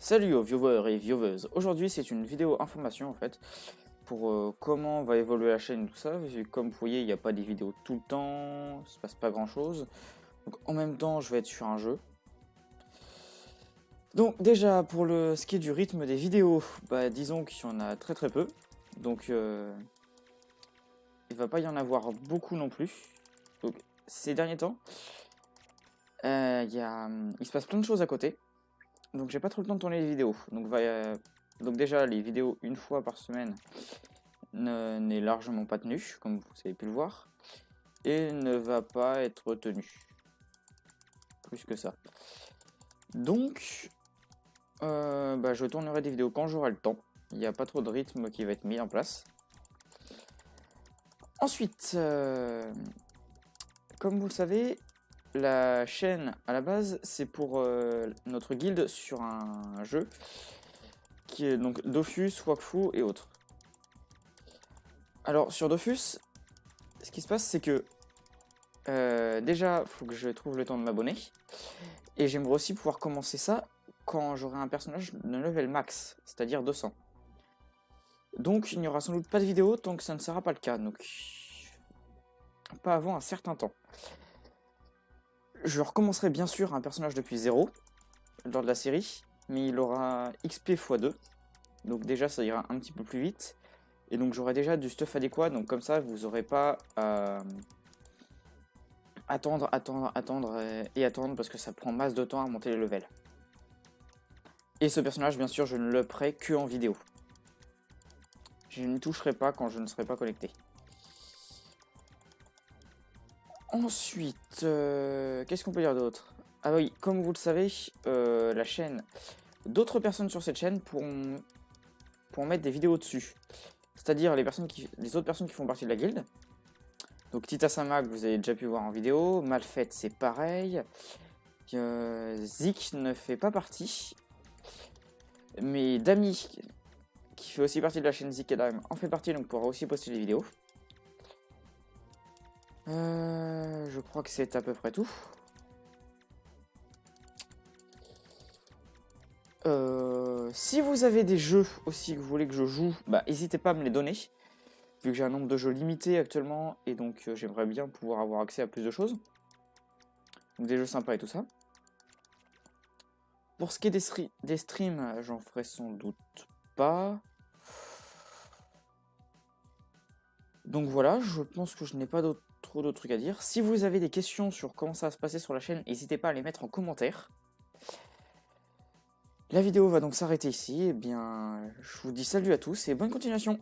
Salut aux viewers et vieweuses. Aujourd'hui c'est une vidéo information en fait pour comment va évoluer la chaîne et tout ça. Comme vous voyez il n'y a pas des vidéos tout le temps, il se passe pas grand chose. Donc en même temps je vais être sur un jeu. Donc déjà pour ce qui est du rythme des vidéos, disons qu'il y en a très peu. Donc il va pas y en avoir beaucoup non plus. Donc ces derniers temps, il se passe plein de choses à côté. Donc j'ai pas trop le temps de tourner les vidéos. Donc déjà les vidéos une fois par semaine n'est largement pas tenue, comme vous avez pu le voir. Et ne va pas être tenue. Plus que ça. Donc je tournerai des vidéos quand j'aurai le temps. Il n'y a pas trop de rythme qui va être mis en place. Ensuite, comme vous le savez, la chaîne à la base c'est pour notre guilde sur un jeu qui est donc Dofus, Wakfu et autres. Alors sur Dofus, ce qui se passe c'est que déjà faut que je trouve le temps de m'abonner et j'aimerais aussi pouvoir commencer ça quand j'aurai un personnage de level max, c'est-à-dire 200. Donc il n'y aura sans doute pas de vidéo tant que ça ne sera pas le cas, donc pas avant un certain temps. Je recommencerai bien sûr un personnage depuis 0 lors de la série, mais il aura XP x2, donc déjà ça ira un petit peu plus vite, et donc j'aurai déjà du stuff adéquat, donc comme ça vous n'aurez pas à attendre parce que ça prend masse de temps à monter les levels. Et ce personnage bien sûr je ne le ferai que en vidéo. Je ne toucherai pas quand je ne serai pas connecté. Ensuite, qu'est-ce qu'on peut dire d'autre? Ah oui, comme vous le savez, la chaîne, d'autres personnes sur cette chaîne pourront mettre des vidéos dessus. C'est-à-dire les autres personnes qui font partie de la guilde. Donc Titasama que vous avez déjà pu voir en vidéo, Malfaite c'est pareil, Zik ne fait pas partie, mais Dami qui fait aussi partie de la chaîne Zik et Dame en fait partie, donc pourra aussi poster des vidéos. Je crois que c'est à peu près tout. Si vous avez des jeux aussi que vous voulez que je joue, n'hésitez pas à me les donner. Vu que j'ai un nombre de jeux limité actuellement, et donc j'aimerais bien pouvoir avoir accès à plus de choses. Donc des jeux sympas et tout ça. Pour ce qui est des streams, j'en ferai sans doute pas. Donc voilà, je pense que je n'ai pas trop d'autres trucs à dire. Si vous avez des questions sur comment ça va se passer sur la chaîne, n'hésitez pas à les mettre en commentaire. La vidéo va donc s'arrêter ici. Eh bien, je vous dis salut à tous et bonne continuation.